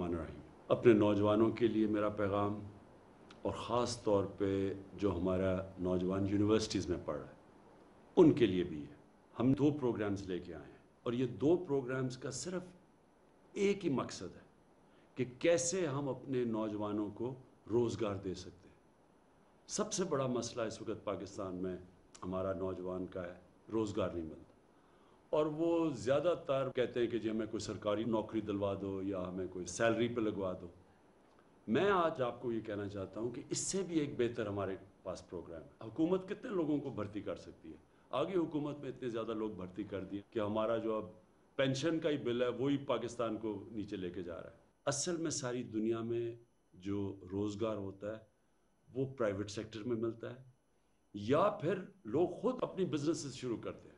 बिस्मिल्लाहिर्रहमानिर्रहीम। अपने नौजवानों के लिए मेरा पैगाम, और ख़ास तौर पे जो हमारा नौजवान यूनिवर्सिटीज़ में पढ़ रहा है उनके लिए भी है। हम 2 प्रोग्राम्स लेके आए हैं और ये 2 प्रोग्राम्स का सिर्फ एक ही मकसद है कि कैसे हम अपने नौजवानों को रोज़गार दे सकते हैं। सबसे बड़ा मसला इस वक्त पाकिस्तान में हमारा नौजवान का है, रोज़गार नहीं मिलता। और वो ज़्यादातर कहते हैं कि जी हमें कोई सरकारी नौकरी दिलवा दो या हमें कोई सैलरी पे लगवा दो। मैं आज आपको ये कहना चाहता हूँ कि इससे भी एक बेहतर हमारे पास प्रोग्राम है। हुकूमत कितने लोगों को भर्ती कर सकती है? आगे हुकूमत में इतने ज़्यादा लोग भर्ती कर दिए कि हमारा जो अब पेंशन का ही बिल है वही पाकिस्तान को नीचे लेके जा रहा है। असल में सारी दुनिया में जो रोज़गार होता है वो प्राइवेट सेक्टर में मिलता है या फिर लोग खुद अपनी बिजनेसेस शुरू करते हैं।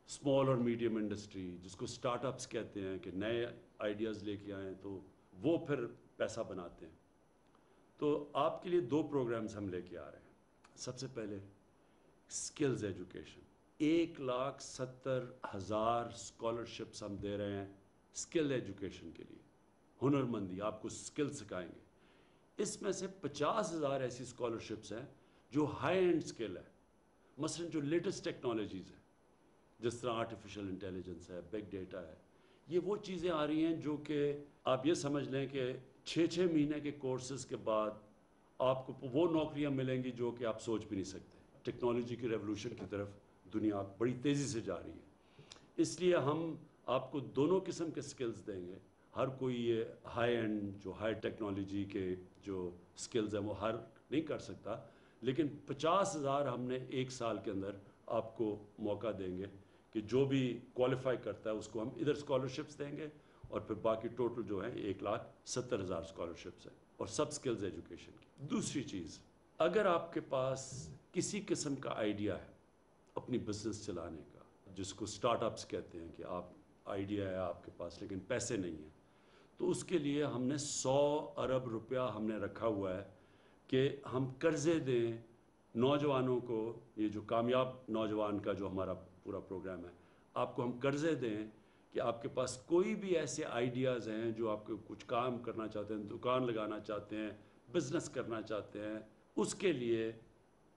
स्मॉल और मीडियम इंडस्ट्री, जिसको स्टार्टअप्स कहते हैं, कि नए आइडियाज़ लेके आएँ तो वो फिर पैसा बनाते हैं। तो आपके लिए 2 प्रोग्राम्स हम लेके आ रहे हैं। सबसे पहले स्किल्स एजुकेशन, 1,70,000 स्कॉलरशिप्स हम दे रहे हैं स्किल एजुकेशन के लिए। हुनरमंदी, आपको स्किल सिखाएंगे। इसमें से 50,000 ऐसी स्कॉलरशिप्स हैं जो हाई एंड स्किल है, मसलन जो लेटेस्ट टेक्नोलॉजीज़ हैं, जिस तरह आर्टिफिशियल इंटेलिजेंस है, बिग डेटा है। ये वो चीज़ें आ रही हैं जो कि आप ये समझ लें कि 6-6 महीने के कोर्सेज़ के बाद आपको वो नौकरियां मिलेंगी जो कि आप सोच भी नहीं सकते। टेक्नोलॉजी की रेवोल्यूशन की तरफ दुनिया बड़ी तेज़ी से जा रही है, इसलिए हम आपको दोनों किस्म के स्किल्स देंगे। हर कोई ये हाई एंड जो हाई टेक्नोलॉजी के जो स्किल्स हैं वो हर नहीं कर सकता, लेकिन 50,000 हमने 1 साल के अंदर आपको मौका देंगे कि जो भी क्वालिफाई करता है उसको हम इधर स्कॉलरशिप्स देंगे और फिर बाकी टोटल जो है 1,70,000 स्कॉलरशिप्स हैं और सब स्किल्स एजुकेशन की। दूसरी चीज़, अगर आपके पास किसी किस्म का आइडिया है अपनी बिजनेस चलाने का, जिसको स्टार्टअप्स कहते हैं, कि आप आइडिया है आपके पास लेकिन पैसे नहीं हैं, तो उसके लिए हमने 100 अरब रुपया हमने रखा हुआ है कि हम कर्ज़े दें नौजवानों को। ये जो कामयाब नौजवान का जो हमारा पूरा प्रोग्राम है, आपको हम कर्ज़े दें कि आपके पास कोई भी ऐसे आइडियाज़ हैं जो आपको कुछ काम करना चाहते हैं, दुकान लगाना चाहते हैं, बिज़नेस करना चाहते हैं, उसके लिए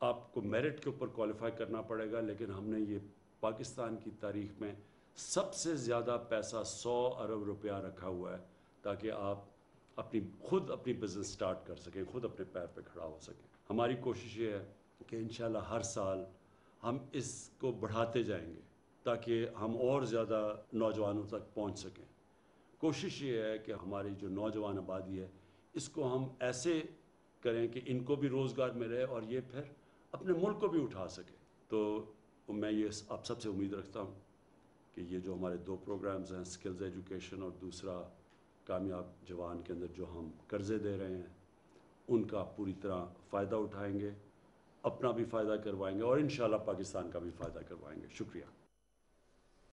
आपको मेरिट के ऊपर क्वालिफाई करना पड़ेगा। लेकिन हमने ये पाकिस्तान की तारीख़ में सबसे ज़्यादा पैसा 100 अरब रुपया रखा हुआ है ताकि आप खुद अपनी बिज़नेस स्टार्ट कर सकें, खुद अपने पैर पे खड़ा हो सकें। हमारी कोशिश ये है कि इंशाल्लाह हर साल हम इसको बढ़ाते जाएंगे ताकि हम और ज़्यादा नौजवानों तक पहुंच सकें। कोशिश ये है कि हमारी जो नौजवान आबादी है इसको हम ऐसे करें कि इनको भी रोज़गार मिले और ये फिर अपने मुल्क को भी उठा सकें। तो मैं ये आप सबसे उम्मीद रखता हूँ कि ये जो हमारे 2 प्रोग्राम्स हैं, स्किल्स एजुकेशन और दूसरा कामयाब जवान के अंदर जो हम कर्ज़े दे रहे हैं, उनका पूरी तरह फ़ायदा उठाएंगे, अपना भी फ़ायदा करवाएंगे और इंशाल्लाह पाकिस्तान का भी फ़ायदा करवाएंगे। शुक्रिया।